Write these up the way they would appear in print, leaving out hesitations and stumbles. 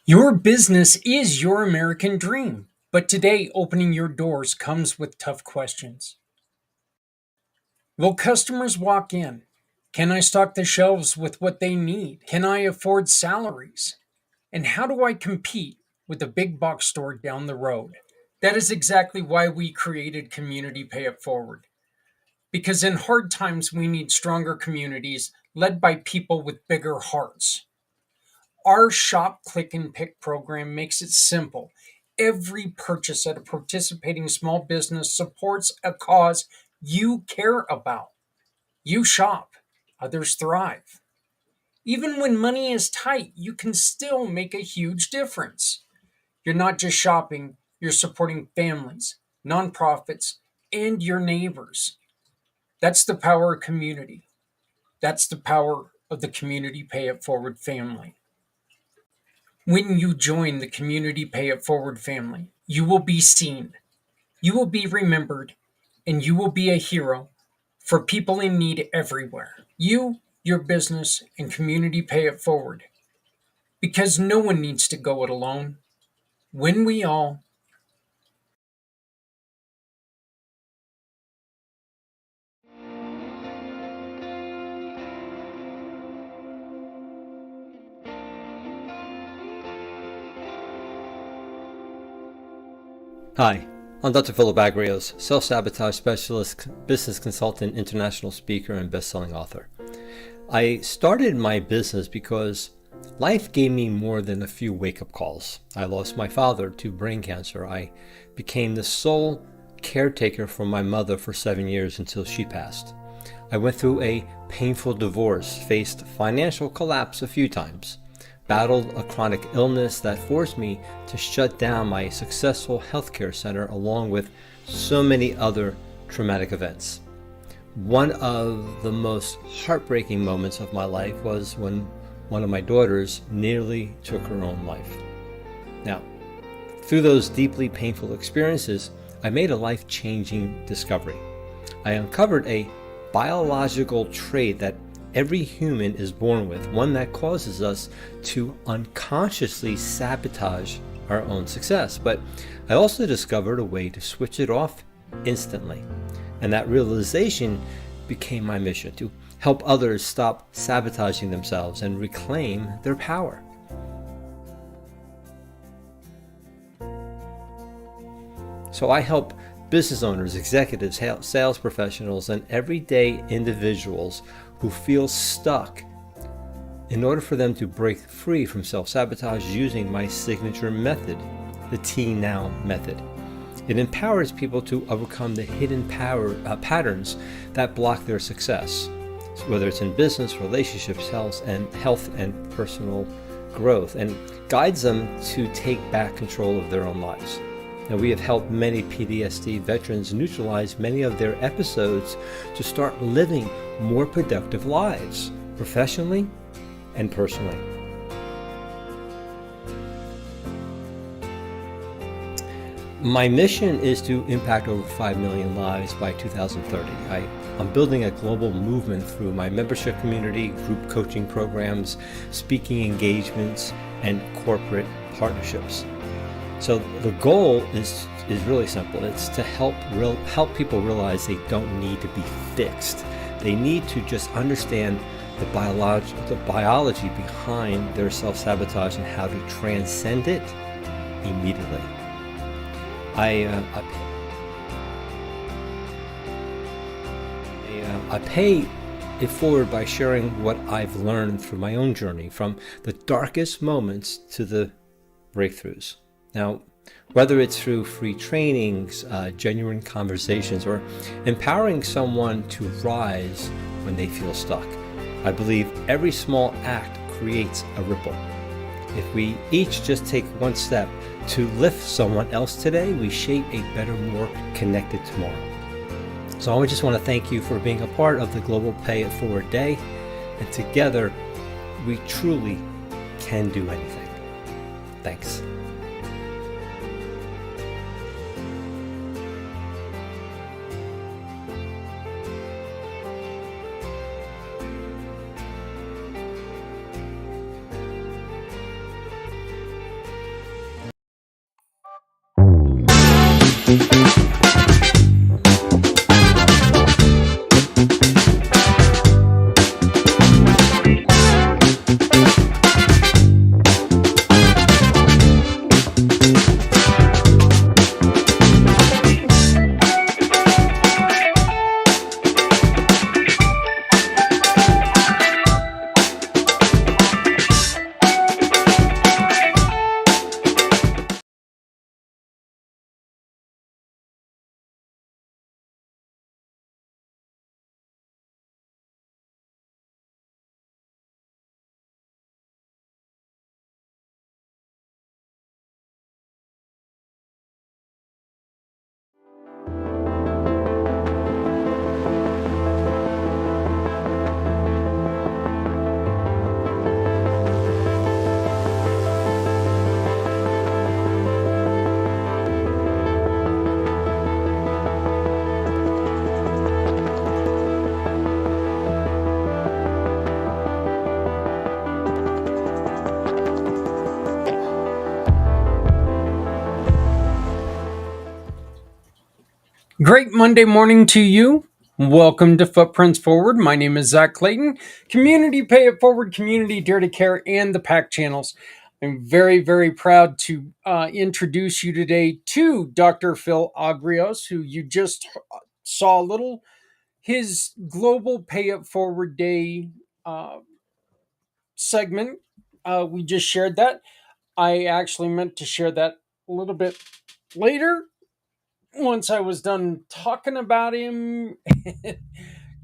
Your business is your American dream, but today opening your doors comes with tough questions. Will customers walk in? Can I stock the shelves with what they need? Can I afford salaries? And how do I compete with the big box store down the road? That is exactly why we created Community Pay It Forward. Because in hard times, we need stronger communities led by people with bigger hearts. Our Shop, Click, and Pick program makes it simple. Every purchase at a participating small business supports a cause you care about. You shop, others thrive. Even when money is tight, you can still make a huge difference. You're not just shopping, you're supporting families, nonprofits, and your neighbors. That's the power of community. That's the power of the Community Pay It Forward family. When you join the Community Pay It Forward family, you will be seen, you will be remembered, and you will be a hero for people in need everywhere. You, your business, and Community Pay It Forward. Because no one needs to go it alone. When we all Hi, I'm Dr. Philip Agrios, self-sabotage specialist, business consultant, international speaker, and best-selling author. I started my business because life gave me more than a few wake-up calls. I lost my father to brain cancer. I became the sole caretaker for my mother for 7 years until she passed. I went through a painful divorce, faced financial collapse a few times, battled a chronic illness that forced me to shut down my successful healthcare center along with so many other traumatic events. One of the most heartbreaking moments of my life was when one of my daughters nearly took her own life. Now, through those deeply painful experiences, I made a life-changing discovery. I uncovered a biological trait that every human is born with, one that causes us to unconsciously sabotage our own success. But I also discovered a way to switch it off instantly. And that realization became my mission, to help others stop sabotaging themselves and reclaim their power. So I help business owners, executives, sales professionals, and everyday individuals who feel stuck in order for them to break free from self-sabotage using my signature method, the T Now method. It empowers people to overcome the hidden patterns that block their success, whether it's in business, relationships, health, and personal growth, and guides them to take back control of their own lives. Now, we have helped many PTSD veterans neutralize many of their episodes to start living more productive lives, professionally and personally. My mission is to impact over 5 million lives by 2030. I'm building a global movement through my membership community, group coaching programs, speaking engagements, and corporate partnerships. So the goal is really simple. It's to help people realize they don't need to be fixed. They need to just understand the biology behind their self-sabotage and how to transcend it immediately. I pay it forward by sharing what I've learned through my own journey, from the darkest moments to the breakthroughs. Now, whether it's through free trainings, genuine conversations, or empowering someone to rise when they feel stuck, I believe every small act creates a ripple. If we each just take one step to lift someone else today, we shape a better, more connected tomorrow. So I just want to thank you for being a part of the Global Pay It Forward Day, and together we truly can do anything. Thanks. Great Monday morning to you. Welcome to Footprints Forward. My name is Zak Clayton, Community Pay It Forward, Community Dare to Care, and the PAC channels. I'm very, very proud to introduce you today to Dr. Phil Agrios, who you just saw a little, his Global Pay It Forward Day uh, segment. We just shared that. I actually meant to share that a little bit later once I was done talking about him,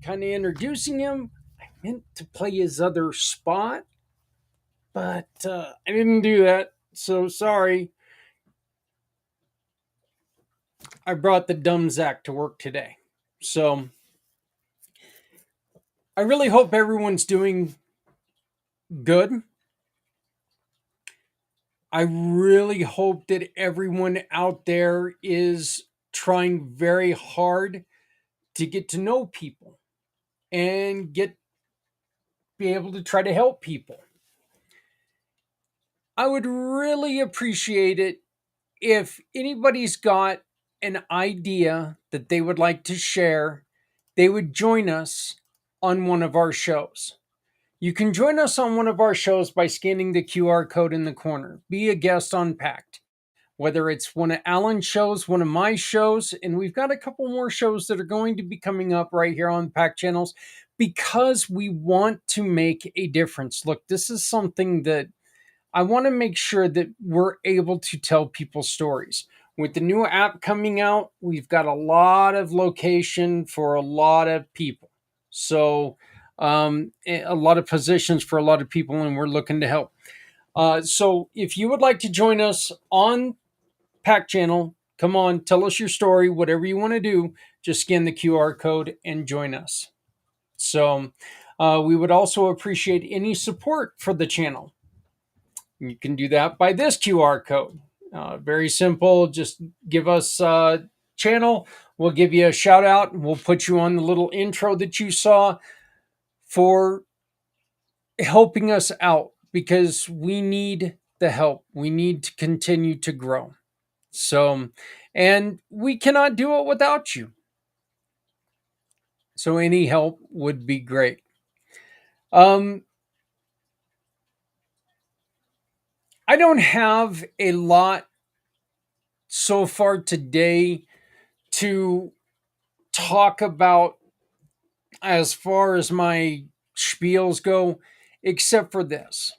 kind of introducing him. I meant to play his other spot, but I didn't do that. So sorry. I brought the dumb Zach to work today. So I really hope everyone's doing good. I really hope that everyone out there is trying very hard to get to know people and be able to try to help people. I would really appreciate it if anybody's got an idea that they would like to share, they would join us on one of our shows. You can join us on one of our shows by scanning the QR code in the corner. Be a guest on Pact. Whether it's one of Alan's shows, one of my shows, and we've got a couple more shows that are going to be coming up right here on Pact channels because we want to make a difference. Look, this is something that I want to make sure that we're able to tell people stories. With the new app coming out, we've got a lot of location for a lot of people. So, a lot of positions for a lot of people, and we're looking to help. So, if you would like to join us on Pack Channel, come on, tell us your story, whatever you want to do. Just scan the QR code and join us. So, we would also appreciate any support for the channel. You can do that by this QR code. Very simple. Just give us a channel. We'll give you a shout out and we'll put you on the little intro that you saw for helping us out because we need the help. We need to continue to grow. So, and we cannot do it without you. So, any help would be great. Um, I don't have a lot so far today to talk about as far as my spiels go, except for this.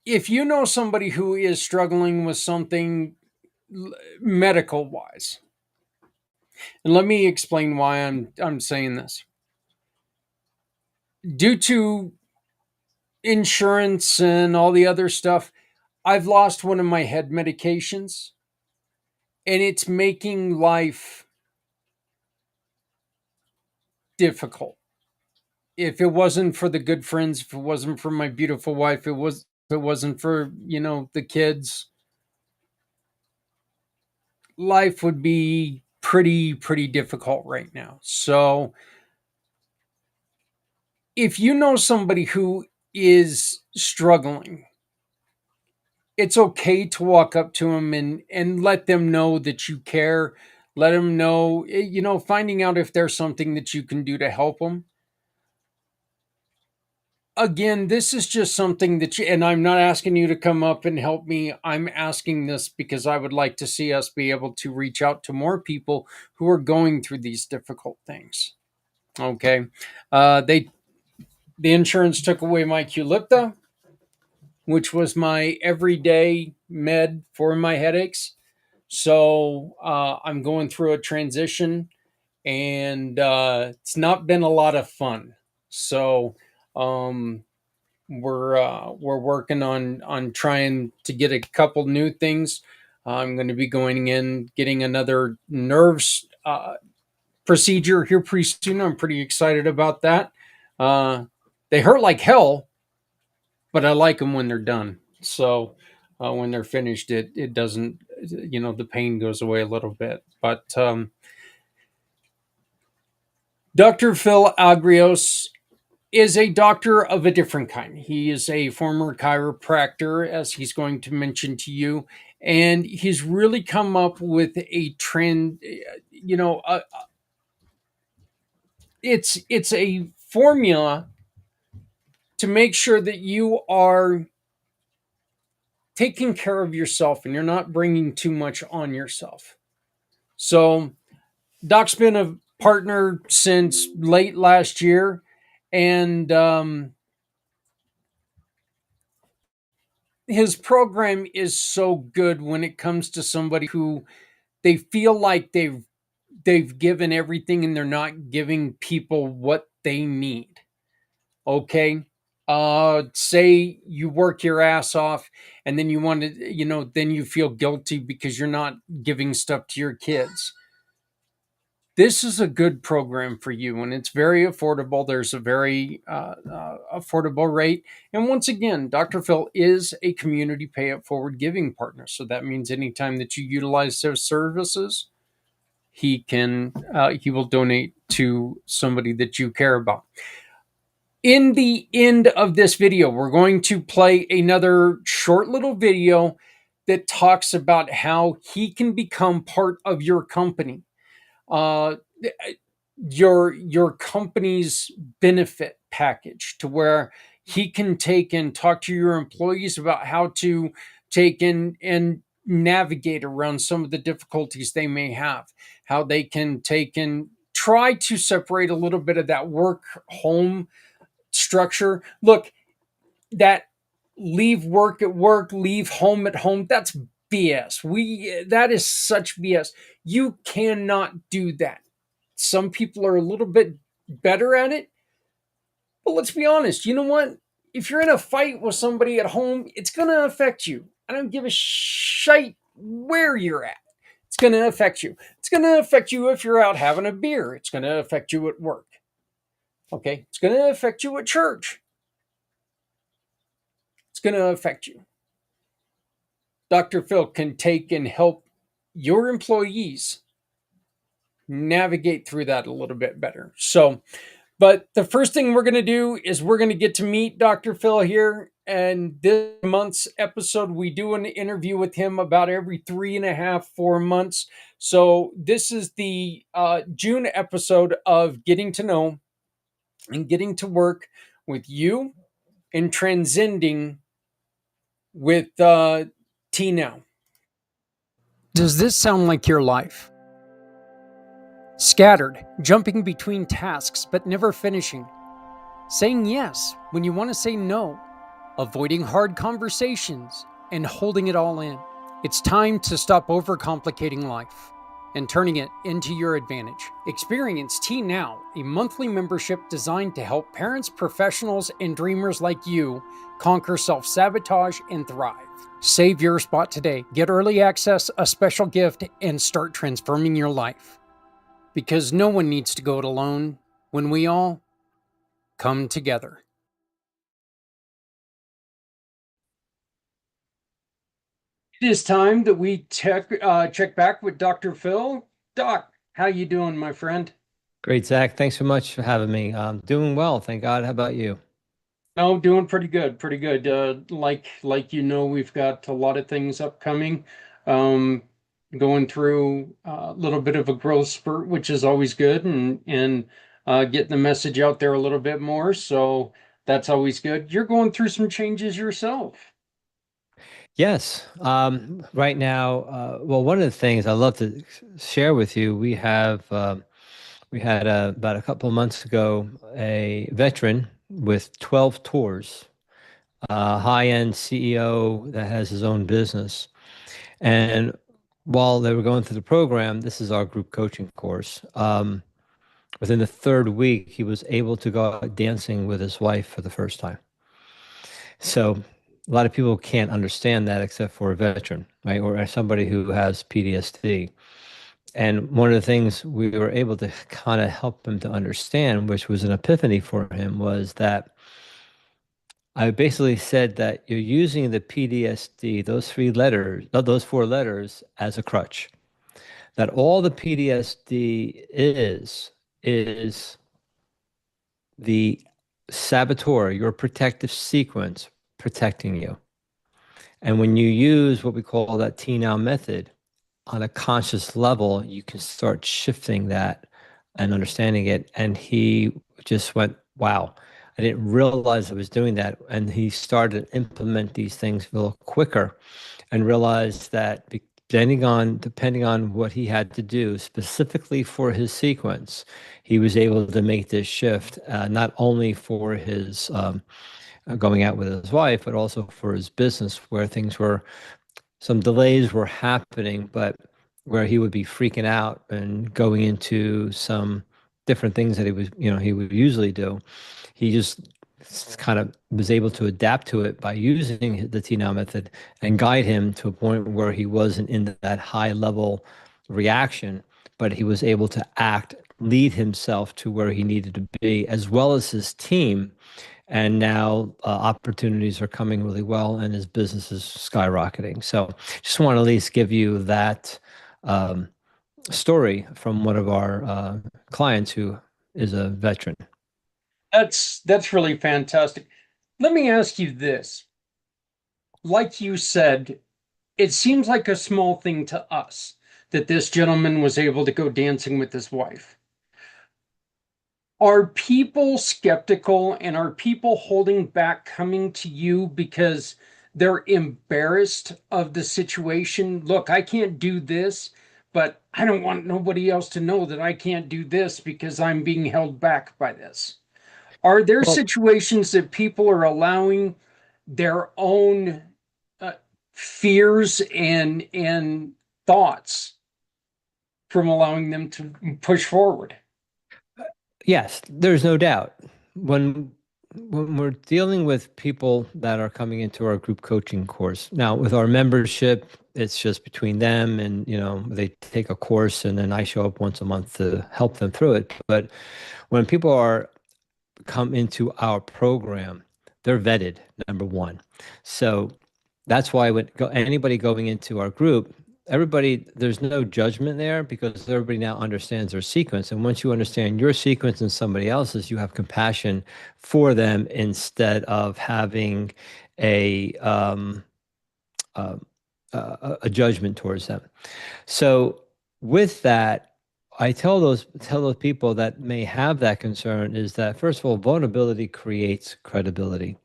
If you know somebody who is struggling with something medical wise, and let me explain why I'm saying this. Due to insurance and all the other stuff, I've lost one of my head medications, and it's making life difficult. If it wasn't for the good friends, if it wasn't for my beautiful wife, if it wasn't for, the kids, life would be pretty difficult right now. So, if you know somebody who is struggling, it's okay to walk up to them and let them know that you care. Let them know, finding out if there's something that you can do to help them. Again, this is just something that and I'm not asking you to come up and help me. I'm asking this because I would like to see us be able to reach out to more people who are going through these difficult things. Okay. The insurance took away my Qulipta, which was my everyday med for my headaches. So I'm going through a transition, and it's not been a lot of fun. So um, we're working on trying to get a couple new things. I'm going to be going in getting another nerves procedure here pretty soon. I'm pretty excited about that. Uh, they hurt like hell, but I like them when they're done. So when they're finished, it doesn't, the pain goes away a little bit. But Dr. Phil Agrios is a doctor of a different kind. He is a former chiropractor, as he's going to mention to you, and he's really come up with a trend. You know, it's a formula to make sure that you are taking care of yourself and you're not bringing too much on yourself. So Doc's been a partner since late last year, and his program is so good when it comes to somebody who they feel like they've given everything and they're not giving people what they need. Okay. Say you work your ass off and then you want to, then you feel guilty because you're not giving stuff to your kids. This is a good program for you, and it's very affordable. There's a very affordable rate. And once again, Dr. Phil is a community pay it forward giving partner. So that means anytime that you utilize their services, he will donate to somebody that you care about. In the end of this video, we're going to play another short little video that talks about how he can become part of your company, uh, your company's benefit package, to where he can take and talk to your employees about how to take in and navigate around some of the difficulties they may have, how they can take and try to separate a little bit of that work home structure. Look, that leave work at work, leave home at home, that's BS. That is such BS. You cannot do that. Some people are a little bit better at it, but let's be honest. You know what? If you're in a fight with somebody at home, it's going to affect you. I don't give a shite where you're at. It's going to affect you. It's going to affect you if you're out having a beer. It's going to affect you at work. Okay? It's going to affect you at church. It's going to affect you. Dr. Phil can take and help your employees navigate through that a little bit better. So, but the first thing we're going to do is we're going to get to meet Dr. Phil here. And this month's episode, we do an interview with him about every 3.5, 4 months. So this is the June episode of Getting to Know and Getting to Work with You and Transcending with T Now. Does this sound like your life? Scattered, jumping between tasks but never finishing. Saying yes when you want to say no. Avoiding hard conversations and holding it all in. It's time to stop overcomplicating life and turning it into your advantage. Experience T Now, a monthly membership designed to help parents, professionals, and dreamers like you conquer self-sabotage and thrive. Save your spot today. Get early access, a special gift, and start transforming your life. Because no one needs to go it alone when we all come together. It is time that we check back with Dr. Phil. Doc, how you doing, my friend? Great, Zach. Thanks so much for having me. Doing well, thank God. How about you? Oh, doing pretty good, pretty good. Like we've got a lot of things upcoming. Um, Going through a little bit of a growth spurt, which is always good, and getting the message out there a little bit more. So that's always good. You're going through some changes yourself. Yes. Right now, well, one of the things I love to share with you, we had about a couple of months ago a veteran with 12 tours, a high-end CEO that has his own business. And while they were going through the program, this is our group coaching course. Within the third week, he was able to go out dancing with his wife for the first time. So a lot of people can't understand that except for a veteran, right? Or somebody who has PTSD. And one of the things we were able to kind of help him to understand, which was an epiphany for him, was that I basically said that you're using the PTSD, those 3 letters, those 4 letters, as a crutch. That all the PTSD is the saboteur, your protective sequence protecting you. And when you use what we call that T now method on a conscious level, you can start shifting that and understanding it. And he just went, wow, I didn't realize I was doing that. And he started to implement these things a little quicker and realized that depending on what he had to do specifically for his sequence, he was able to make this shift, not only for his going out with his wife, but also for his business, where things were some delays were happening, but where he would be freaking out and going into some different things that he would usually do. He just kind of was able to adapt to it by using the T-now method and guide him to a point where he wasn't in that high level reaction, but he was able to lead himself to where he needed to be, as well as his team. And now opportunities are coming really well, and his business is skyrocketing. So, just want to at least give you that um, story from one of our clients who is a veteran. That's really fantastic. Let me ask you this. Like you said, it seems like a small thing to us that this gentleman was able to go dancing with his wife. Are people skeptical and are people holding back coming to you because they're embarrassed of the situation? Look, I can't do this, but I don't want nobody else to know that I can't do this because I'm being held back by this. Are there Well, situations that people are allowing their own uh, fears and thoughts from allowing them to push forward? yes, there's no doubt. When we're dealing with people that are coming into our group coaching course, now with our membership, it's just between them and, they take a course and then I show up once a month to help them through it. But when people are come into our program, they're vetted, number one. So that's why anybody going into our group, there's no judgment there because everybody now understands their sequence. And once you understand your sequence and somebody else's, you have compassion for them instead of having a um, uh, a judgment towards them. So with that, I tell those people that may have that concern is that first of all, vulnerability creates credibility.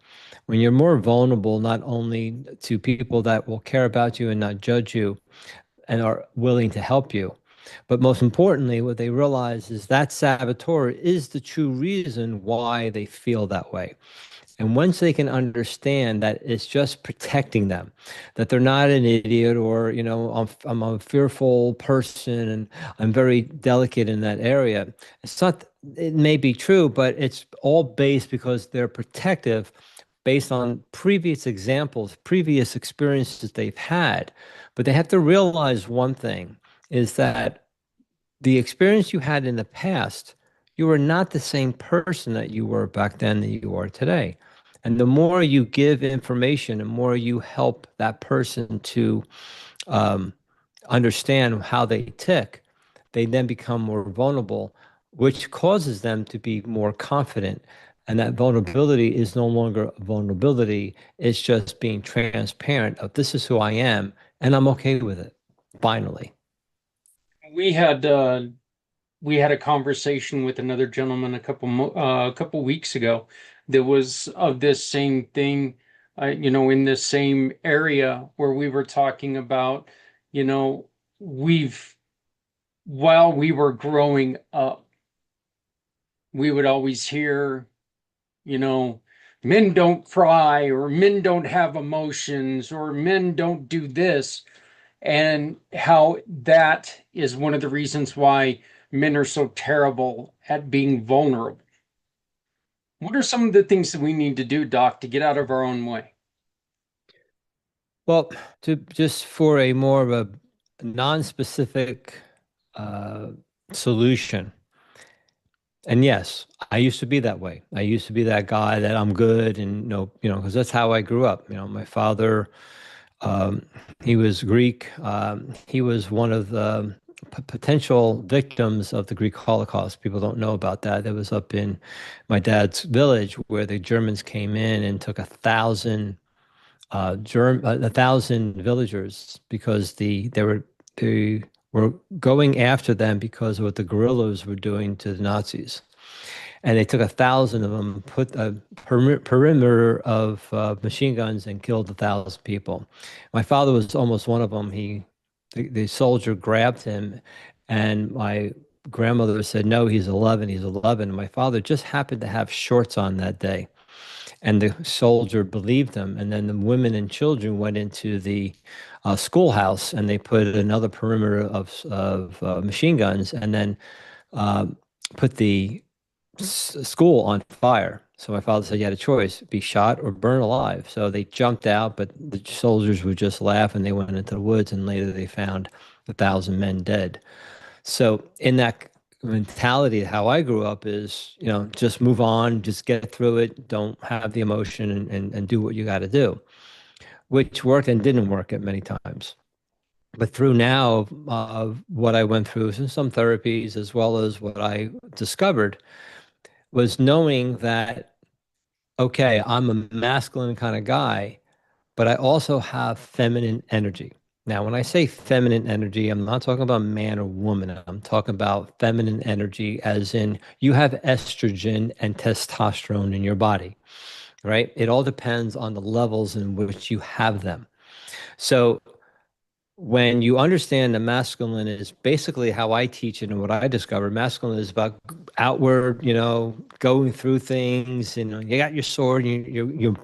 When you're more vulnerable, not only to people that will care about you and not judge you and are willing to help you, but most importantly, what they realize is that saboteur is the true reason why they feel that way. And once they can understand that it's just protecting them, that they're not an idiot or, I'm a fearful person and I'm very delicate in that area. It's not, it may be true, but it's all based because they're protective based on previous examples, previous experiences they've had. But they have to realize one thing is that the experience you had in the past, you are not the same person that you were back then that you are today. And the more you give information, the more you help that person to um, understand how they tick, they then become more vulnerable, which causes them to be more confident. And that vulnerability is no longer vulnerability. It's just being transparent of this is who I am, and I'm okay with it, finally. We had uh, we had a conversation with another gentleman a couple weeks ago that was of this same thing, in this same area where we were talking about, you know, we've while we were growing up, we would always hear, you know, men don't cry or men don't have emotions or men don't do this, and how that is one of the reasons why men are so terrible at being vulnerable. What are some of the things that we need to do, Doc, to get out of our own way? Well, to just for a more of a non-specific uh, solution. And yes, I used to be that way. I used to be that guy that I'm good and because that's how I grew up. My father, um, he was Greek. He was one of the potential victims of the Greek Holocaust. People don't know about that. That was up in my dad's village where the Germans came in and took 1,000 1,000 villagers because they were going after them because of what the guerrillas were doing to the Nazis. And they took 1,000 of them, put a perimeter of machine guns, and killed 1,000 people. My father was almost one of them. The soldier grabbed him, and my grandmother said, "No, he's 11. He's 11." And my father just happened to have shorts on that day, and the soldier believed him. And then the women and children went into the schoolhouse, and they put another perimeter of machine guns, and then uh, put the school on fire. So my father said you had a choice, be shot or burn alive. So they jumped out, but the soldiers would just laugh and they went into the woods, and later they found 1,000 men dead. So in that mentality, how I grew up is, just move on, just get through it, don't have the emotion, and do what you got to do, which worked and didn't work at many times. But through now, what I went through, some therapies, as well as what I discovered, was knowing that, okay, I'm a masculine kind of guy, but I also have feminine energy. Now, when I say feminine energy, I'm not talking about man or woman. I'm talking about feminine energy, as in you have estrogen and testosterone in your body, right? It all depends on the levels in which you have them. So when you understand the masculine is basically how I teach it and what I discovered, masculine is about outward, going through things, and you got your sword, and you're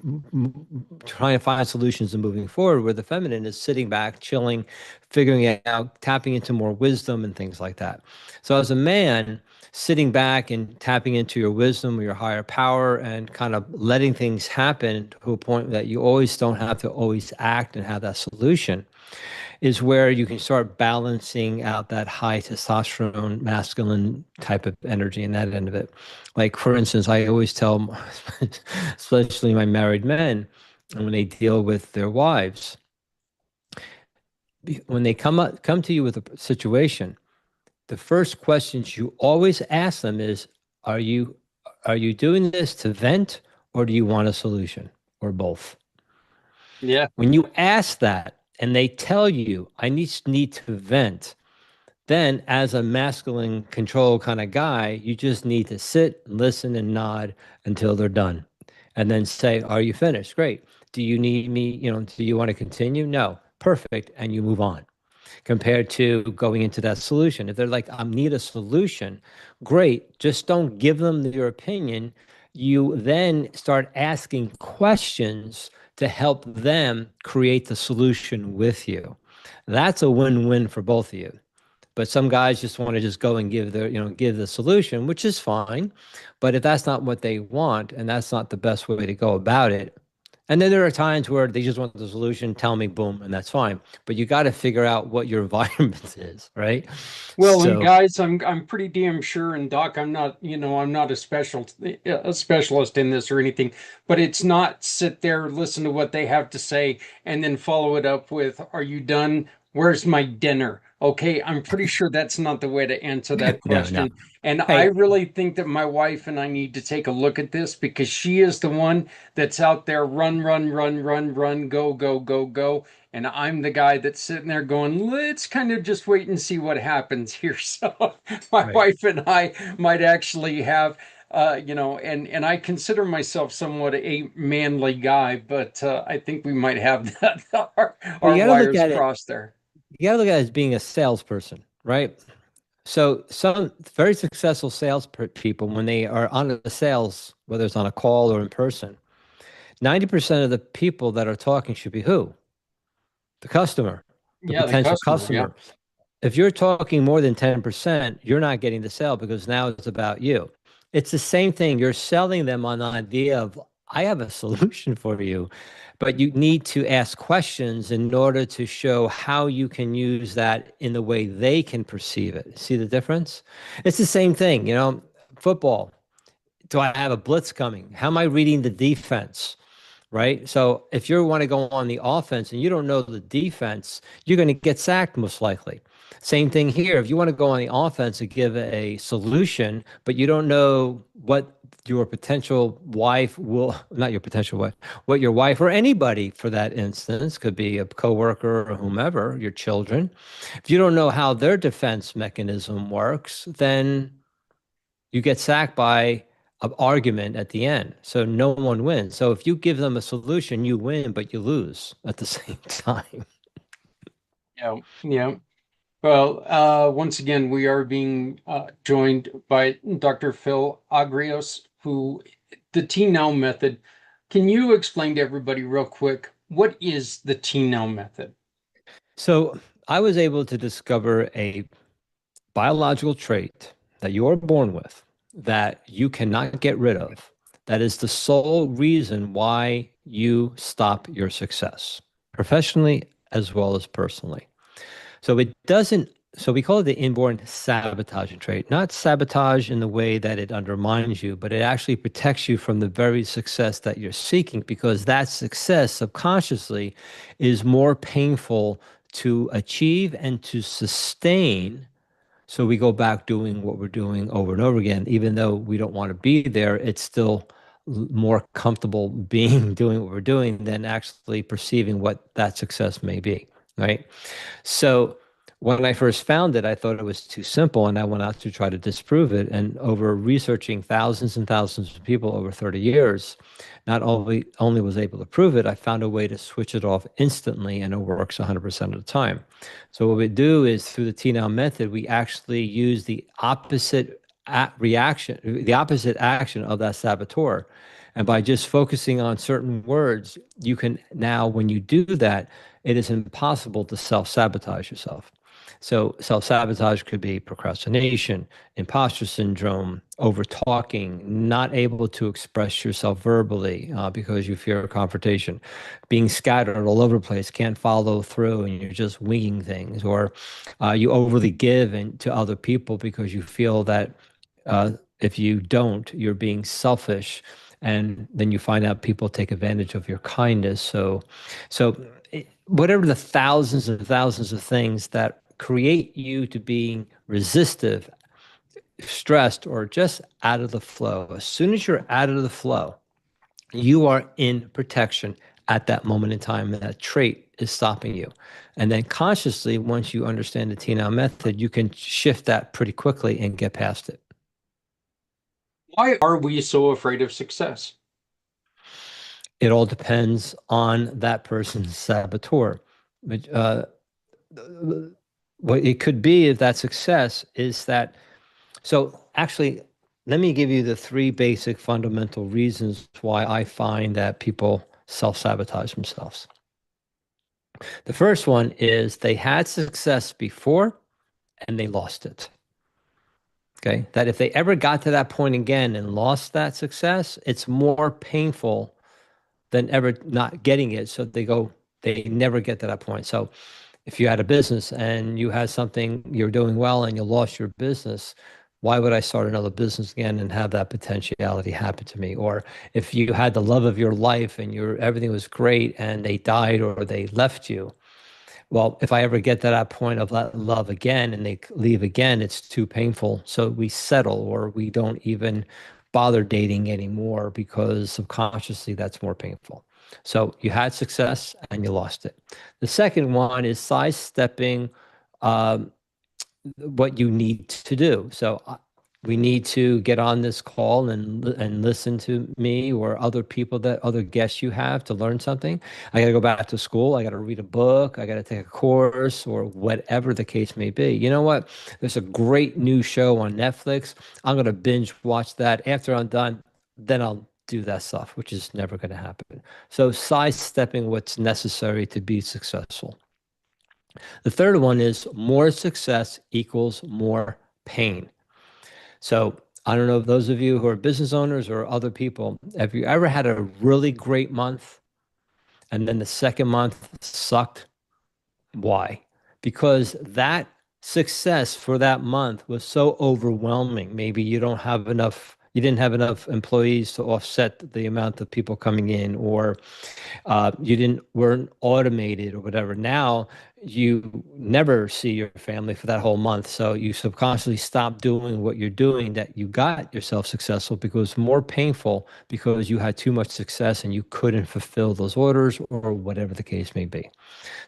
trying to find solutions and moving forward, where the feminine is sitting back, chilling, figuring it out, tapping into more wisdom and things like that. So as a man, sitting back and tapping into your wisdom or your higher power and kind of letting things happen to a point that you always don't have to always act and have that solution, is where you can start balancing out that high testosterone, masculine type of energy and that end of it. Like, for instance, I always tell, especially my married men, when they deal with their wives, when they come to you with a situation, the first questions you always ask them is, are you doing this to vent, or do you want a solution, or both? Yeah. When you ask that and they tell you, I need to vent, then as a masculine control kind of guy, you just need to sit, listen, and nod until they're done. And then say, are you finished? Great. Do you need me? Do you want to continue? No. Perfect. And you move on, compared to going into that solution. If they're like, I need a solution, great. Just don't give them your opinion. You then start asking questions to help them create the solution with you. That's a win-win for both of you. But some guys just want to just go and give the solution, which is fine. But if that's not what they want, and that's not the best way to go about it, and then there are times where they just want the solution, tell me, boom, and that's fine. But you got to figure out what your environment is, right? Well, and So, guys, I'm pretty damn sure, and Doc, I'm not a specialist in this or anything, but it's not sit there, listen to what they have to say, and then follow it up with, "Are you done? Where's my dinner?" Okay, I'm pretty sure that's not the way to answer that no, no. question. And I Hey, really think that my wife and I need to take a look at this, because she is the one that's out there, run, run, run, run, run, go, go, go, go. And I'm the guy that's sitting there going, let's kind of just wait and see what happens here. So my right. wife and I might actually have, and I consider myself somewhat a manly guy, but I think we might have that, Well, our wires crossed there. you got to look at it as being a salesperson, right? So some very successful people, when they are on the sales, whether it's on a call or in person, 90% of the people that are talking should be who? The customer, the Yeah, the potential customer. Yeah. customer. If you're talking more than 10%, you're not getting the sale, because now it's about you. It's the same thing. You're selling them on the idea of, I have a solution for you, but you need to ask questions in order to show how you can use that in the way they can perceive it. See the difference? It's the same thing, football. Do I have a blitz coming? How am I reading the defense? Right? So if you want to go on the offense and you don't know the defense, you're going to get sacked most likely. Same thing here. If you want to go on the offense and give a solution, but you don't know what your potential wife will, not your potential wife, what your wife or anybody for that instance, could be a coworker or whomever, your children. If you don't know how their defense mechanism works, then you get sacked by an argument at the end. So no one wins. So if you give them a solution, you win, but you lose at the same time. Yeah, yeah. Well, once again, we are being joined by Dr. Phil Agrios, who the T Now method. Can you explain to everybody real quick what is the T Now method? So I was able to discover a biological trait that you are born with that you cannot get rid of. That is the sole reason why you stop your success, professionally as well as personally. So it doesn't, so we call it the inborn sabotaging trait, not sabotage in the way that it undermines you, but it actually protects you from the very success that you're seeking, because that success subconsciously is more painful to achieve and to sustain. So we go back doing what we're doing over and over again, even though we don't want to be there, it's still more comfortable being doing what we're doing than actually perceiving what that success may be, right? So when I first found it, I thought it was too simple, and I went out to try to disprove it. And over researching thousands and thousands of people over 30 years, not only was able to prove it, I found a way to switch it off instantly, and it works 100% of the time. So what we do is through the T Now method, we actually use the opposite reaction, the opposite action of that saboteur. And by just focusing on certain words, you can now, when you do that, it is impossible to self-sabotage yourself. So self-sabotage could be procrastination, imposter syndrome, over talking, not able to express yourself verbally because you fear a confrontation, being scattered all over the place, can't follow through, and you're just winging things, or you overly give to other people because you feel that if you don't, you're being selfish, and then you find out people take advantage of your kindness. So whatever the thousands and thousands of things that create you to being resistive, stressed, or just out of the flow. As soon as you're out of the flow, you are in protection at that moment in time, and that trait is stopping you. And then consciously, once you understand the T Now method, you can shift that pretty quickly and get past it. Why are we so afraid of success? It all depends on that person's saboteur. But, what it could be if that success is that. So actually, let me give you the three basic fundamental reasons why I find that people self-sabotage themselves. The first one is they had success before and they lost it. Okay. That if they ever got to that point again and lost that success, it's more painful than ever not getting it. So they never get to that point. So if you had a business and you had something, you're doing well and you lost your business, why would I start another business again and have that potentiality happen to me? Or if you had the love of your life and everything was great and they died or they left you, well, if I ever get to that point of love again and they leave again, it's too painful. So we settle, or we don't even bother dating anymore because subconsciously that's more painful. So you had success and you lost it. The second one is sidestepping um, what you need to do. So we need to get on this call and listen to me or other people, that other guests you have, to learn something. I got to go back to school. I got to read a book. I got to take a course, or whatever the case may be. You know what? There's a great new show on Netflix. I'm going to binge watch that. After I'm done, then I'll do that stuff, which is never going to happen. So sidestepping what's necessary to be successful. The third one is more success equals more pain. So I don't know if those of you who are business owners or other people, have you ever had a really great month and then the second month sucked? Why? Because that success for that month was so overwhelming. Maybe you didn't have enough employees to offset the amount of people coming in, or you weren't automated or whatever. Now you never see your family for that whole month. So you subconsciously stop doing what you're doing that you got yourself successful because more painful because you had too much success and you couldn't fulfill those orders or whatever the case may be.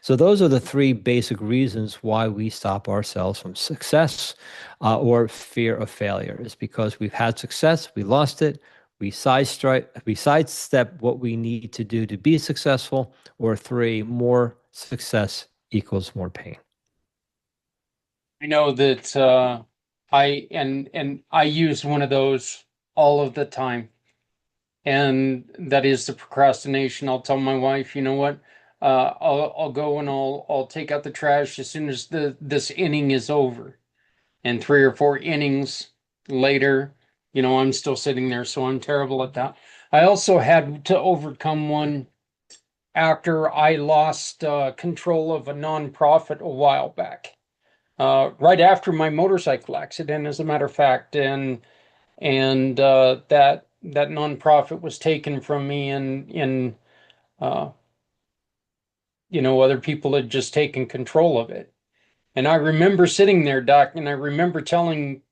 So those are the three basic reasons why we stop ourselves from success or fear of failure. Is because we've had success, we lost it, we sidestep what we need to do to be successful, or three, more success equals more pain. I know that and I use one of those all of the time, and that is the procrastination. I'll tell my wife, you know what? I'll go and I'll take out the trash as soon as the this inning is over. And three or four innings later, I'm still sitting there, so I'm terrible at that. I also had to overcome one after I lost control of a nonprofit a while back. Right after my motorcycle accident, as a matter of fact, and that nonprofit was taken from me, and uh, other people had just taken control of it. And I remember sitting there, Doc, and I remember telling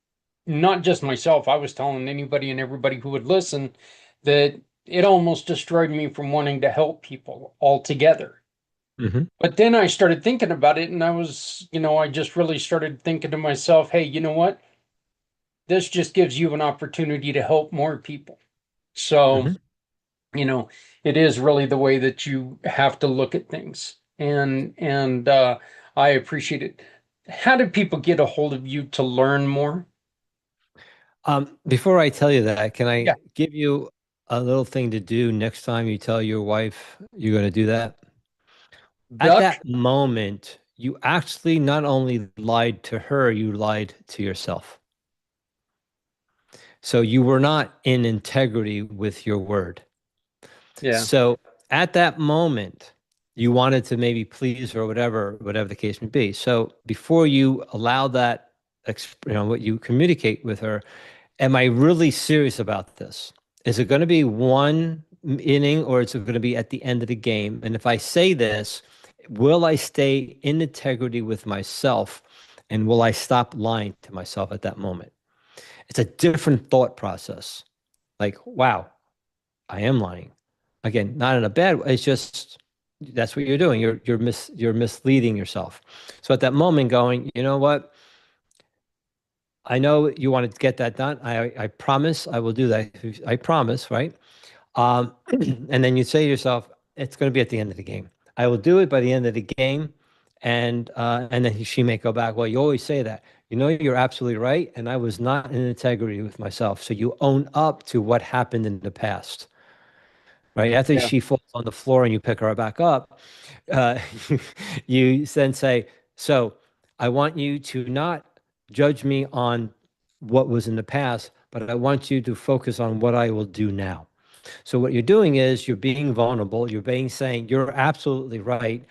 not just myself, I was telling anybody and everybody who would listen that it almost destroyed me from wanting to help people altogether. Hmm. But then I started thinking about it, and I just really started thinking to myself, hey, you know what? This just gives you an opportunity to help more people. So, Hmm. you know, it is really the way that you have to look at things. And I appreciate it. How do people get a hold of you to learn more? Before I tell you that, can I Yeah. give you a little thing to do next time you tell your wife you're going to do that? At Duck? that moment, you actually not only lied to her, you lied to yourself. So you were not in integrity with your word. Yeah. So at that moment, you wanted to maybe please her or whatever the case may be. So before you allow that, what you communicate with her, am I really serious about this? Is it going to be one inning or is it going to be at the end of the game? And if I say this, will I stay in integrity with myself and will I stop lying to myself at that moment? It's a different thought process. Like, wow, I am lying. Again, not in a bad way. It's just that's what you're doing. You're misleading yourself. So at that moment, going, you know what? I know you want to get that done. I promise I will do that. I promise, right? Um, and then you say to yourself, it's going to be at the end of the game. I will do it by the end of the game. And then she may go back, well, you always say that. You know, you're absolutely right. And I was not in integrity with myself. So you own up to what happened in the past, right? After Yeah. she falls on the floor and you pick her back up, uh, you then say, so I want you to not judge me on what was in the past, but I want you to focus on what I will do now. So what you're doing is you're being vulnerable. You're being saying, you're absolutely right.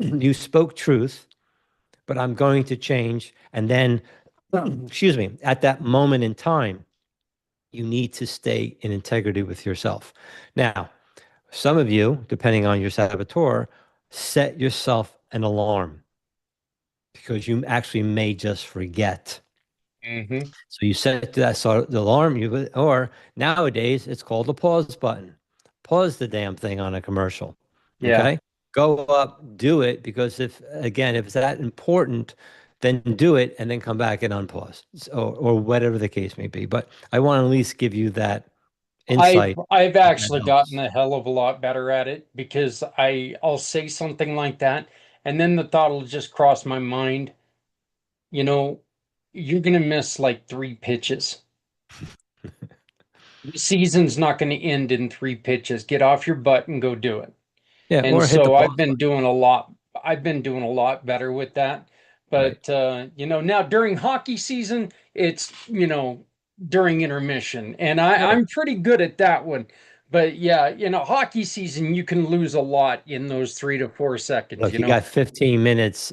You spoke truth, but I'm going to change. And then, excuse me, at that moment in time, you need to stay in integrity with yourself. Now, some of you, depending on your saboteur, set yourself an alarm because you actually may just forget. Hmm. So you set that sort of the alarm, or nowadays it's called the pause button. Pause the damn thing on a commercial. Yeah. Okay. Go up, do it because if it's that important, then do it and then come back and unpause or whatever the case may be. But I want to at least give you that I've insight I've if that actually gotten helps. a hell of a lot better at it because I'll say something like that, and then the thought will just cross my mind, you know, you're gonna miss like three pitches. The season's not gonna end in three pitches. Get off your butt and go do it. Yeah, And or hit the so pause button. I've been doing a lot better with that. Right. But now during hockey season, it's, during intermission. And Oh, I'm pretty good at that one. But yeah, hockey season, you can lose a lot in those 3 to 4 seconds, look, you got 15 minutes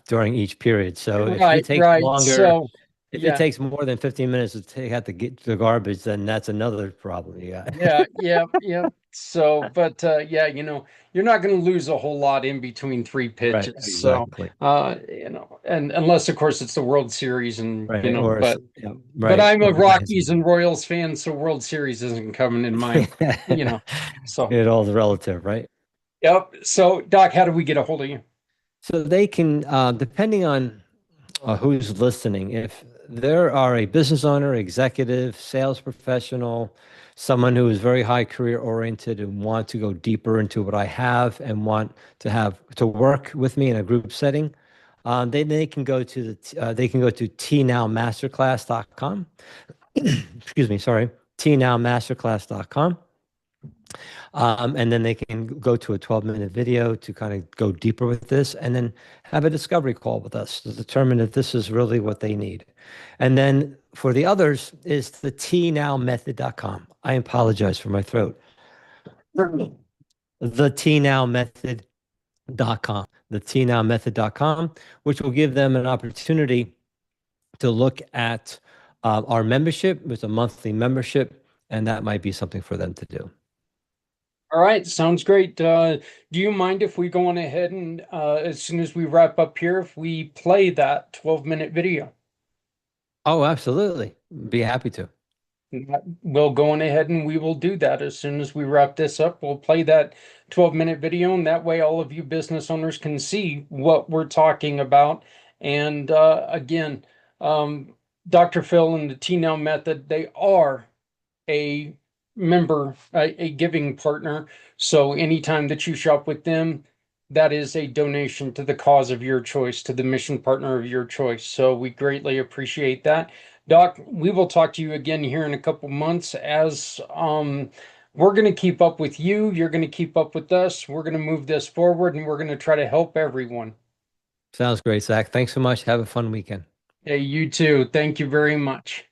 during each period. So if it Right, takes right. longer, So if it yeah, takes more than 15 minutes to take out the garbage, then that's another problem you got. yeah, yeah, yeah. So, but yeah, you're not going to lose a whole lot in between three Right, pitches. So, exactly. and unless of course it's the World Series, and Right, or yeah, but right, I'm a or the guys. Rockies and Royals fan, so World Series isn't coming in mind. You know, so It all's relative, right? yep. So, Doc, how do we get a hold of you? So they can, depending on who's listening, if there are a business owner, executive, sales professional, someone who is very high career oriented and want to go deeper into what I have and want to work with me in a group setting, they can go to tnowmasterclass.com. Excuse me, sorry, tnowmasterclass.com. And then they can go to a 12-minute video to kind of go deeper with this and then have a discovery call with us to determine if this is really what they need. And then for the others is the tnowmethod.com. I apologize for my throat. The tnowmethod.com. The tnowmethod.com, which will give them an opportunity to look at our membership. It's a monthly membership, and that might be something for them to do. All right, sounds great. Do you mind if we go on ahead and as soon as we wrap up here, if we play that 12-minute video? Oh, absolutely. Be happy to. We'll go on ahead and we will do that as soon as we wrap this up. We'll play that 12-minute video, and that way all of you business owners can see what we're talking about. And again, um, Dr. Phil and the T-Now Method, they are a member, a giving partner. So anytime that you shop with them, that is a donation to the cause of your choice, to the mission partner of your choice. So we greatly appreciate that. Doc, we will talk to you again here in a couple months as we're going to keep up with you. You're going to keep up with us. We're going to move this forward and we're going to try to help everyone. Sounds great, Zach. Thanks so much. Have a fun weekend. Hey, you too. Thank you very much.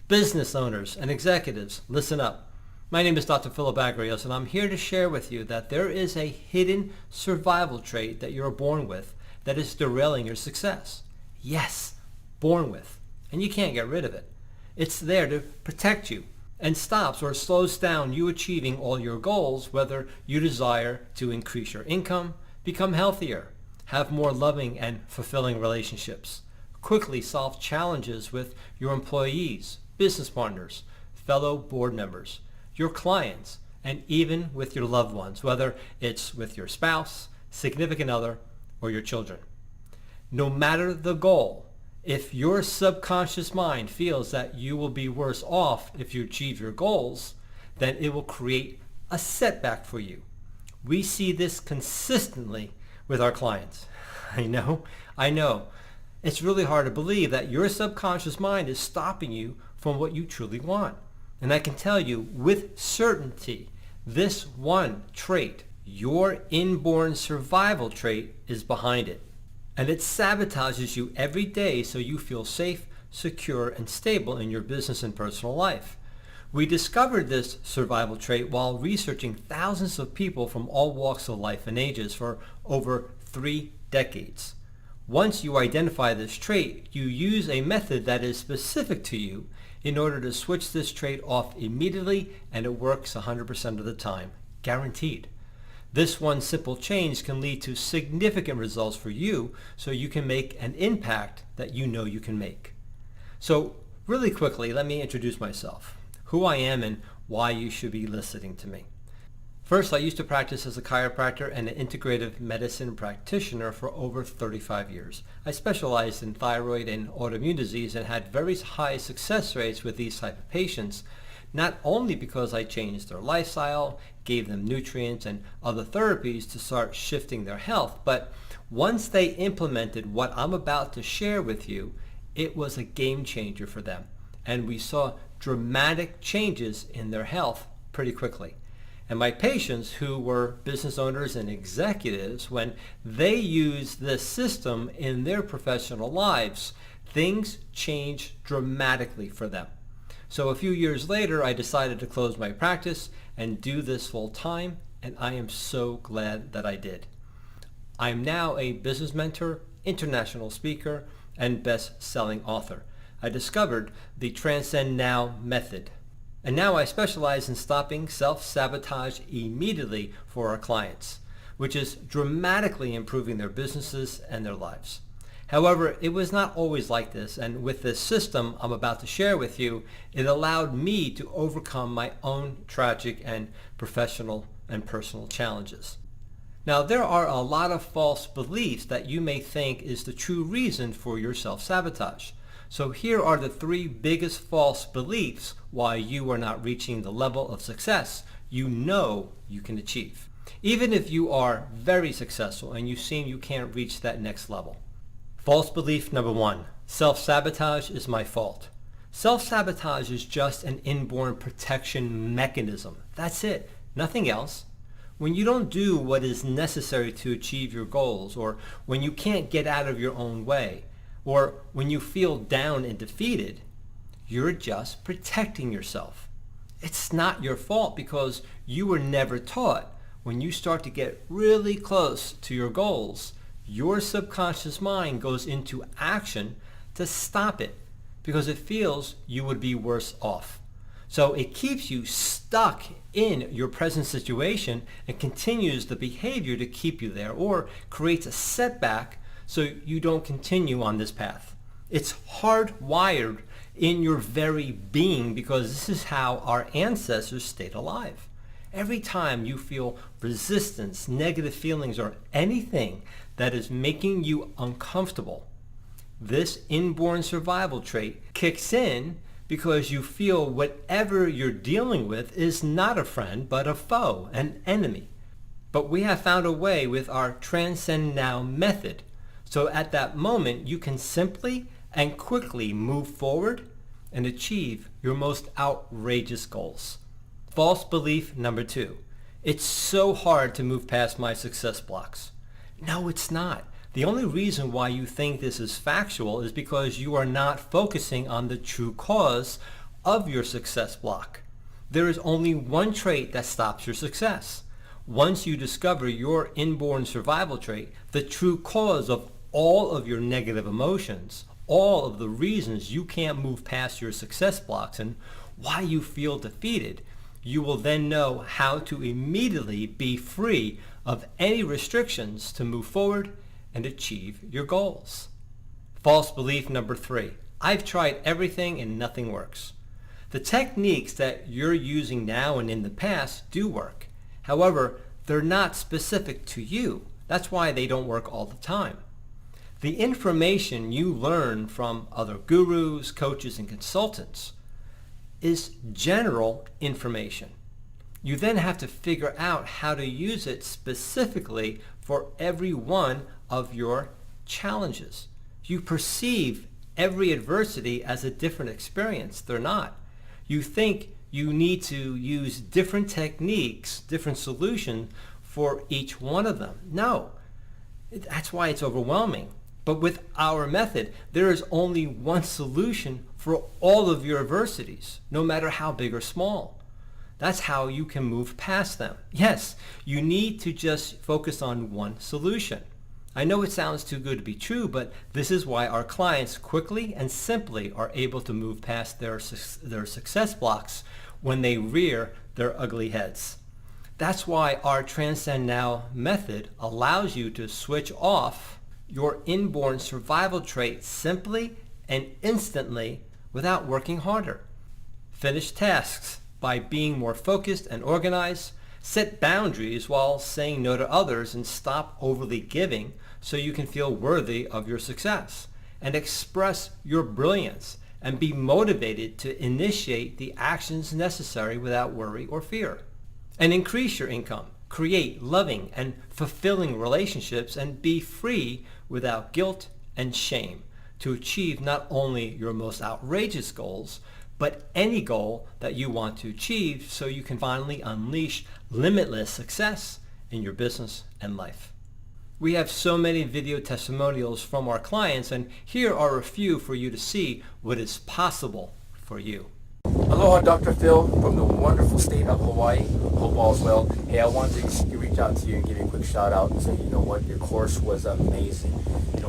Business owners and executives, listen up. My name is Dr. Philip Agrios, and I'm here to share with you that there is a hidden survival trait that you're born with that is derailing your success. Yes, born with, and you can't get rid of it. It's there to protect you and stops or slows down you achieving all your goals, whether you desire to increase your income, become healthier, have more loving and fulfilling relationships, quickly solve challenges with your employees, business partners, fellow board members, your clients, and even with your loved ones, whether it's with your spouse, significant other, or your children. No matter the goal, if your subconscious mind feels that you will be worse off if you achieve your goals, then it will create a setback for you. We see this consistently with our clients. I know. It's really hard to believe that your subconscious mind is stopping you from what you truly want. And I can tell you with certainty, this one trait, your inborn survival trait, is behind it. And it sabotages you every day so you feel safe, secure, and stable in your business and personal life. We discovered this survival trait while researching thousands of people from all walks of life and ages for over 3 decades. Once you identify this trait, you use a method that is specific to you in order to switch this trait off immediately, and it works 100% of the time, guaranteed. This one simple change can lead to significant results for you so you can make an impact that you know you can make. So really quickly, let me introduce myself, who I am and why you should be listening to me. First, I used to practice as a chiropractor and an integrative medicine practitioner for over 35 years. I specialized in thyroid and autoimmune disease and had very high success rates with these type of patients, not only because I changed their lifestyle, gave them nutrients and other therapies to start shifting their health, but once they implemented what I'm about to share with you, it was a game changer for them. And we saw dramatic changes in their health pretty quickly. And my patients who were business owners and executives, when they used this system in their professional lives, things changed dramatically for them. So a few years later, I decided to close my practice and do this full time, and I am so glad that I did. I'm now a business mentor, international speaker, and best-selling author. I discovered the Transcend Now method. And now I specialize in stopping self-sabotage immediately for our clients, which is dramatically improving their businesses and their lives. However, it was not always like this, and with this system I'm about to share with you, it allowed me to overcome my own tragic and professional and personal challenges. Now, there are a lot of false beliefs that you may think is the true reason for your self-sabotage. So here are the 3 biggest false beliefs why you are not reaching the level of success you know you can achieve, even if you are very successful and you seem you can't reach that next level. False belief number 1, self-sabotage is my fault. Self-sabotage is just an inborn protection mechanism. That's it, nothing else. When you don't do what is necessary to achieve your goals, or when you can't get out of your own way, or when you feel down and defeated, you're just protecting yourself. It's not your fault because you were never taught when you start to get really close to your goals, your subconscious mind goes into action to stop it because it feels you would be worse off. So it keeps you stuck in your present situation and continues the behavior to keep you there, or creates a setback so you don't continue on this path. It's hardwired in your very being because this is how our ancestors stayed alive. Every time you feel resistance, negative feelings, or anything that is making you uncomfortable, this inborn survival trait kicks in because you feel whatever you're dealing with is not a friend, but a foe, an enemy. But we have found a way with our Transcend Now method. So at that moment, you can simply and quickly move forward and achieve your most outrageous goals. False belief number 2. It's so hard to move past my success blocks. No, it's not. The only reason why you think this is factual is because you are not focusing on the true cause of your success block. There is only one trait that stops your success. Once you discover your inborn survival trait, the true cause of all of your negative emotions, all of the reasons you can't move past your success blocks and why you feel defeated, you will then know how to immediately be free of any restrictions to move forward and achieve your goals. False belief number 3. I've tried everything and nothing works. The techniques that you're using now and in the past do work. However, they're not specific to you. That's why they don't work all the time. The information you learn from other gurus, coaches, and consultants is general information. You then have to figure out how to use it specifically for every one of your challenges. You perceive every adversity as a different experience. They're not. You think you need to use different techniques, different solutions for each one of them. No, that's why it's overwhelming. But with our method, there is only one solution for all of your adversities, no matter how big or small. That's how you can move past them. Yes, you need to just focus on one solution. I know it sounds too good to be true, but this is why our clients quickly and simply are able to move past their success blocks when they rear their ugly heads. That's why our Transcend Now method allows you to switch off your inborn survival trait simply and instantly without working harder. Finish tasks by being more focused and organized. Set boundaries while saying no to others and stop overly giving so you can feel worthy of your success. And express your brilliance and be motivated to initiate the actions necessary without worry or fear. And increase your income. Create loving and fulfilling relationships and be free without guilt and shame to achieve not only your most outrageous goals, but any goal that you want to achieve so you can finally unleash limitless success in your business and life. We have so many video testimonials from our clients, and here are a few for you to see what is possible for you. Aloha, Dr. Phil from the wonderful state of Hawaii. Hope all's well. Hey, I wanted to reach out to you and give you a quick shout out and say, you know what, your course was amazing.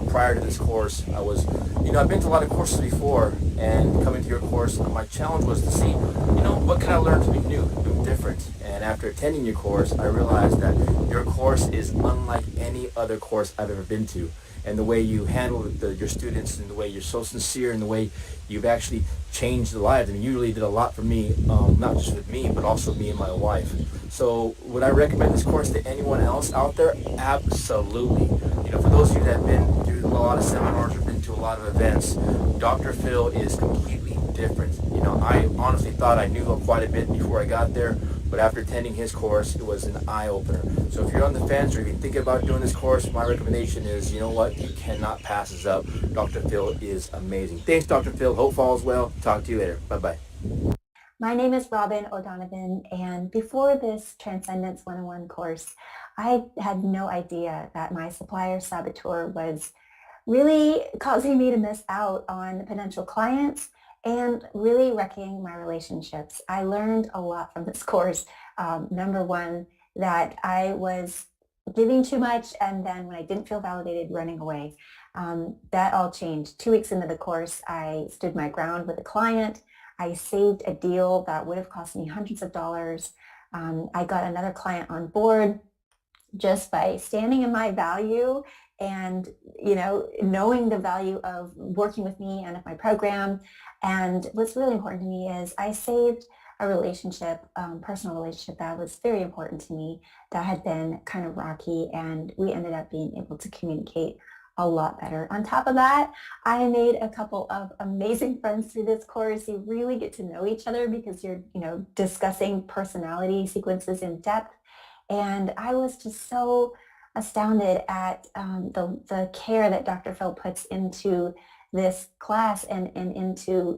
Prior to this course, I've been to a lot of courses before, and coming to your course, my challenge was to see, what can I learn to be new, different. And after attending your course, I realized that your course is unlike any other course I've ever been to. And the way you handle your students, and the way you're so sincere, and the way you've actually changed the lives. I mean, you really did a lot for me, not just with me, but also me and my wife. So would I recommend this course to anyone else out there? Absolutely. For those of you that have been through a lot of seminars or been to a lot of events, Dr. Phil is completely different. I honestly thought I knew quite a bit before I got there, but after attending his course, it was an eye-opener. So if you're on the fence or if you're thinking about doing this course, my recommendation is, you know what, you cannot pass this up. Dr. Phil is amazing. Thanks, Dr. Phil. Hope falls well. Talk to you later. Bye-bye. My name is Robin O'Donovan, and before this Transcendence 101 course, I had no idea that my supplier saboteur was really causing me to miss out on potential clients and really wrecking my relationships. I learned a lot from this course. Number one, that I was giving too much, and then when I didn't feel validated, running away. That all changed. 2 weeks into the course, I stood my ground with a client. I saved a deal that would have cost me hundreds of dollars. I got another client on board just by standing in my value and, knowing the value of working with me and of my program. And what's really important to me is I saved a relationship, personal relationship that was very important to me, that had been kind of rocky, and we ended up being able to communicate a lot better. On top of that, I made a couple of amazing friends through this course. You really get to know each other because you're, discussing personality sequences in depth. And I was just so astounded at the care that Dr. Phil puts into this class, and into,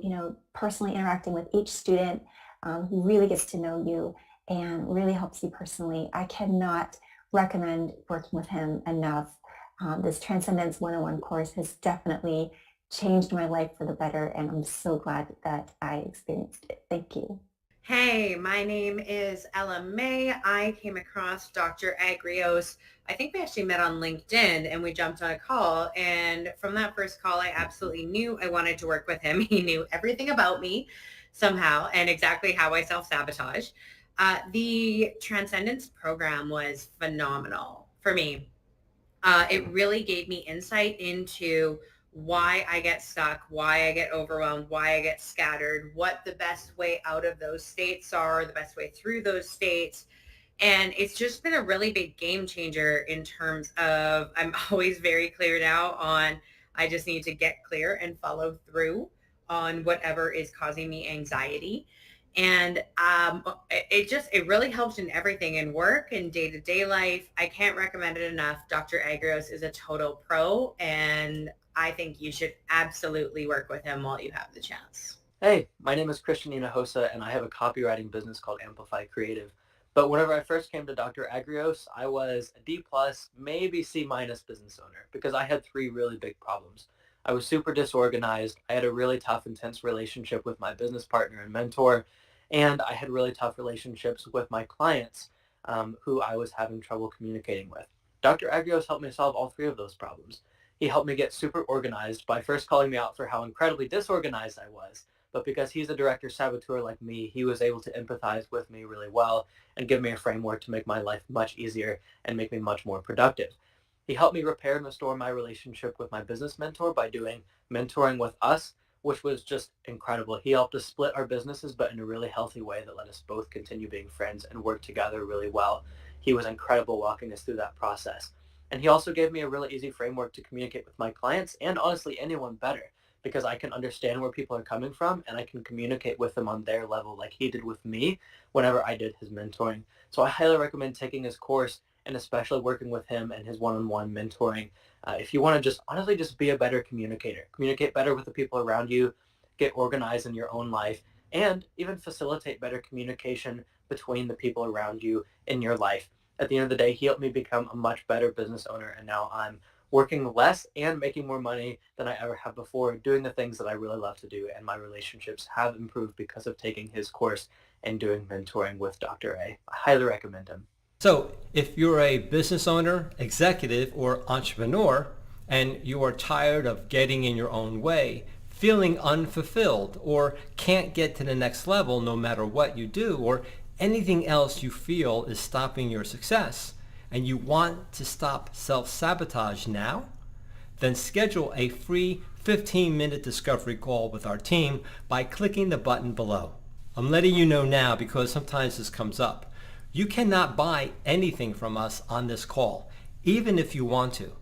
personally interacting with each student, who really gets to know you and really helps you personally. I cannot recommend working with him enough. This Transcendence 101 course has definitely changed my life for the better, and I'm so glad that I experienced it. Thank you. Hey, my name is Ella May. I came across Dr. Agrios. I think we actually met on LinkedIn and we jumped on a call. And from that first call, I absolutely knew I wanted to work with him. He knew everything about me somehow and exactly how I self-sabotage. The Transcendence program was phenomenal for me. It really gave me insight into why I get stuck, why I get overwhelmed, why I get scattered, what the best way out of those states are, the best way through those states. And it's just been a really big game changer in terms of, I'm always very clear now on, I just need to get clear and follow through on whatever is causing me anxiety. And it really helps in everything, in work and day-to-day life. I can't recommend it enough. Dr. Agrios is a total pro, and I think you should absolutely work with him while you have the chance. Hey, my name is Christian Hinojosa, and I have a copywriting business called Amplify Creative. But whenever I first came to Dr. Agrios, I was a D plus, maybe C minus business owner because I had three really big problems. I was super disorganized. I had a really tough, intense relationship with my business partner and mentor, and I had really tough relationships with my clients, who I was having trouble communicating with. Dr. Agrios helped me solve all three of those problems. He helped me get super organized by first calling me out for how incredibly disorganized I was. But because he's a director saboteur like me, he was able to empathize with me really well and give me a framework to make my life much easier and make me much more productive. He helped me repair and restore my relationship with my business mentor by doing mentoring with us, which was just incredible. He helped us split our businesses, but in a really healthy way that let us both continue being friends and work together really well. He was incredible walking us through that process. And he also gave me a really easy framework to communicate with my clients and honestly anyone better, because I can understand where people are coming from and I can communicate with them on their level like he did with me whenever I did his mentoring. So I highly recommend taking his course and especially working with him and his one-on-one mentoring. If you want to just honestly just be a better communicator, communicate better with the people around you, get organized in your own life, and even facilitate better communication between the people around you in your life. At the end of the day, he helped me become a much better business owner, and now I'm working less and making more money than I ever have before, doing the things that I really love to do, and my relationships have improved because of taking his course and doing mentoring with Dr. A. I highly recommend him. So, if you're a business owner, executive, or entrepreneur, and you are tired of getting in your own way, feeling unfulfilled, or can't get to the next level no matter what you do, or anything else you feel is stopping your success, and you want to stop self-sabotage now, then schedule a free 15-minute discovery call with our team by clicking the button below. I'm letting you know now because sometimes this comes up. You cannot buy anything from us on this call, even if you want to,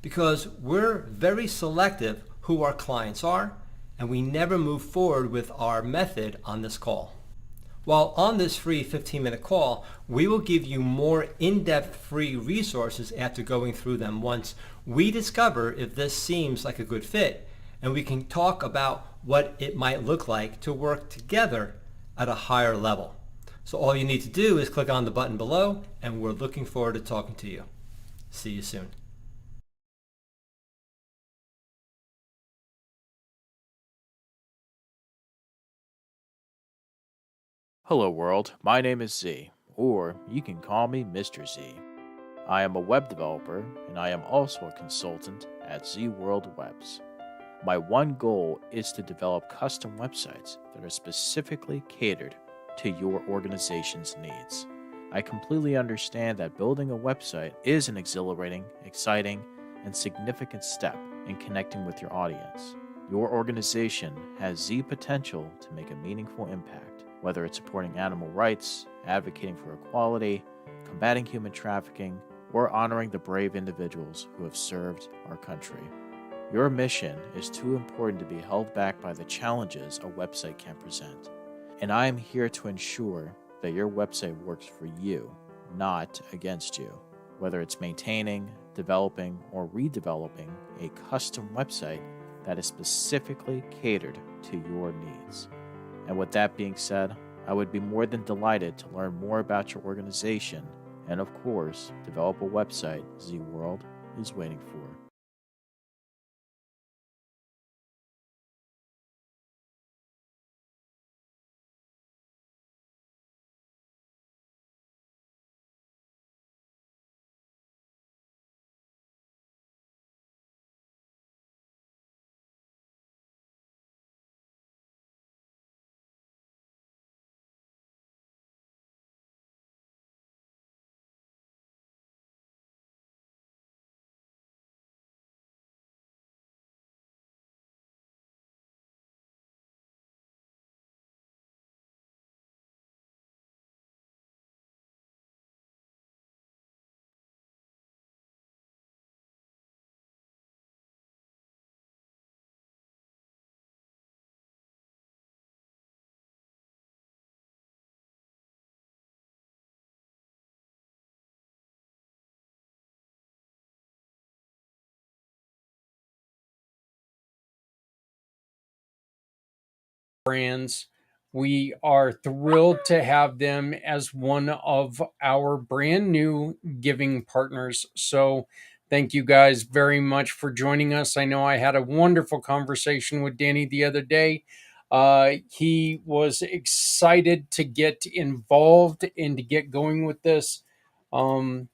because we're very selective who our clients are, and we never move forward with our method on this call. While on this free 15-minute call, we will give you more in-depth free resources after going through them once we discover if this seems like a good fit, and we can talk about what it might look like to work together at a higher level. So all you need to do is click on the button below, and we're looking forward to talking to you. See you soon. Hello world, my name is Z, or you can call me Mr. Z. I am a web developer and I am also a consultant at Z World Webs. My one goal is to develop custom websites that are specifically catered to your organization's needs. I completely understand that building a website is an exhilarating, exciting, and significant step in connecting with your audience. Your organization has Z potential to make a meaningful impact, whether it's supporting animal rights, advocating for equality, combating human trafficking, or honoring the brave individuals who have served our country. Your mission is too important to be held back by the challenges a website can present. And I am here to ensure that your website works for you, not against you. Whether it's maintaining, developing, or redeveloping a custom website that is specifically catered to your needs. And with that being said, I would be more than delighted to learn more about your organization and, of course, develop a website Z World is waiting for. Brands. We are thrilled to have them as one of our brand new giving partners. So, thank you guys very much for joining us. I know I had a wonderful conversation with Danny the other day. He was excited to get involved and to get going with this. Um,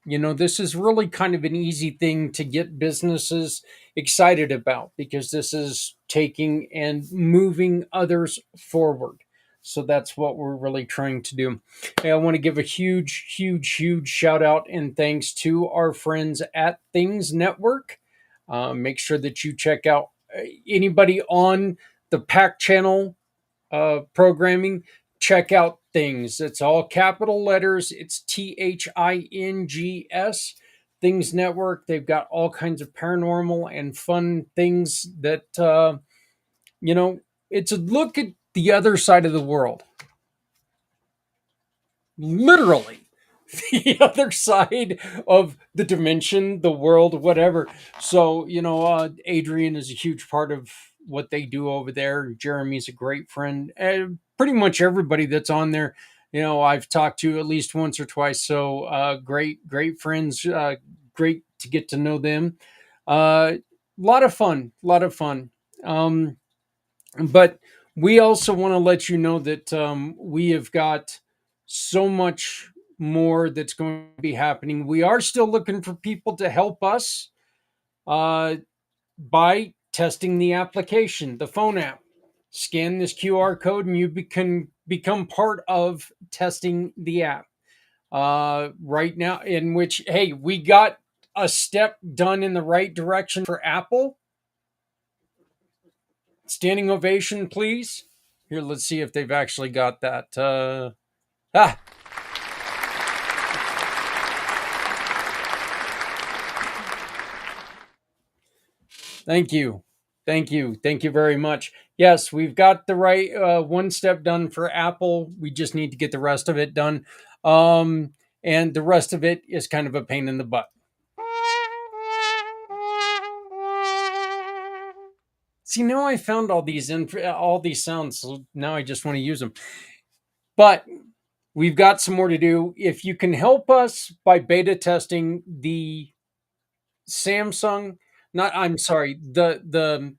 this is really kind of an easy thing to get businesses excited about because this is taking and moving others forward. So that's what we're really trying to do. Hey, I want to give a huge, huge, huge shout out and thanks to our friends at Things Network. Make sure that you check out anybody on the Pack channel programming, check out Things. It's all capital letters. It's THINGS. Things Network. They've got all kinds of paranormal and fun things that, you know, it's a look at the other side of the world. Literally. The other side of the dimension, the world, whatever. So, Adrian is a huge part of what they do over there. Jeremy's a great friend. And pretty much everybody that's on there, I've talked to at least once or twice. So, great, great friends. Great to get to know them. Lot of fun, lot of fun. But we also want to let you know that we have got so much more that's going to be happening. We are still looking for people to help us uh, by testing the application, the phone app. Scan this QR code and you can become part of testing the app. Right now, in which, hey, we got a step done in the right direction for Apple. Standing ovation, please. Here, let's see if they've actually got that. Ah, thank you. Thank you. Thank you very much. Yes, we've got the right one step done for Apple. We just need to get the rest of it done. And the rest of it is kind of a pain in the butt. See, now I found all these sounds, so now I just want to use them. But we've got some more to do. If you can help us by beta testing the Samsung, not I'm sorry, the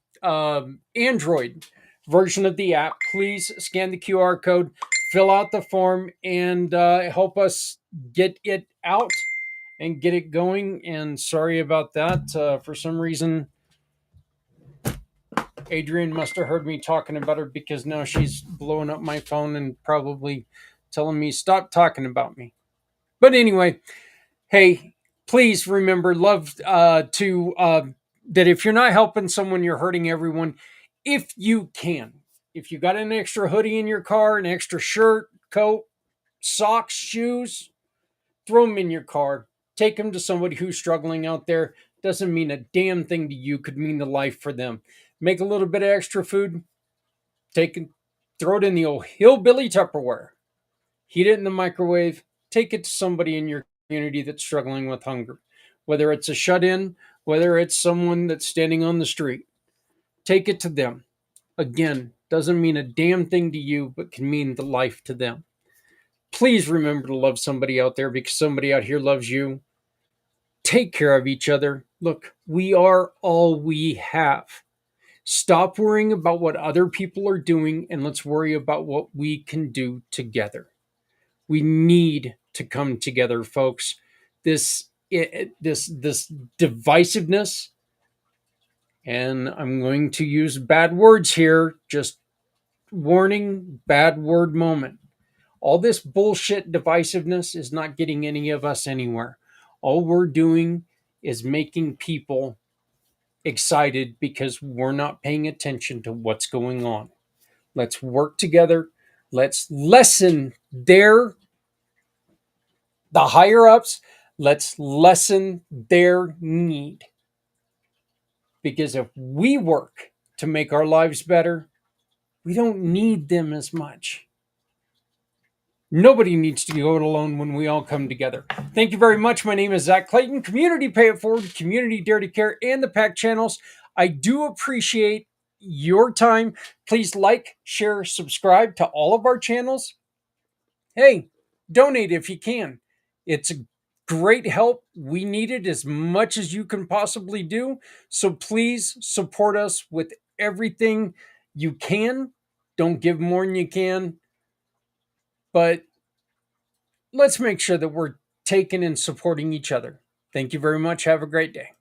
Android version of the app, please scan the QR code, fill out the form, and help us get it out and get it going. And sorry about that. For some reason, Adrian must have heard me talking about her because now she's blowing up my phone and probably telling me stop talking about me. But anyway, hey, please remember, love to that if you're not helping someone, you're hurting everyone. If you can, if you got an extra hoodie in your car, an extra shirt, coat, socks, shoes, throw them in your car. Take them to somebody who's struggling out there. Doesn't mean a damn thing to you. Could mean the life for them. Make a little bit of extra food. Take it, throw it in the old hillbilly Tupperware. Heat it in the microwave. Take it to somebody in your community that's struggling with hunger. Whether it's a shut-in, whether it's someone that's standing on the street. Take it to them. Again, doesn't mean a damn thing to you, but can mean the life to them. Please remember to love somebody out there because somebody out here loves you. Take care of each other. Look, we are all we have. Stop worrying about what other people are doing and let's worry about what we can do together. We need to come together, folks. This divisiveness, and I'm going to use bad words here, just warning, bad word moment. All this bullshit divisiveness is not getting any of us anywhere. All we're doing is making people excited because we're not paying attention to what's going on. Let's work together. Let's lessen the higher ups. Let's lessen their need. Because if we work to make our lives better, we don't need them as much. Nobody needs to go it alone when we all come together. Thank you very much. My name is Zak Clayton, Community Pay It Forward, Community Dare to Care, and the PAC channels. I do appreciate your time. Please like, share, subscribe to all of our channels. Hey, donate if you can. It's a great help. We need it as much as you can possibly do. So please support us with everything you can. Don't give more than you can. But let's make sure that we're taking and supporting each other. Thank you very much. Have a great day.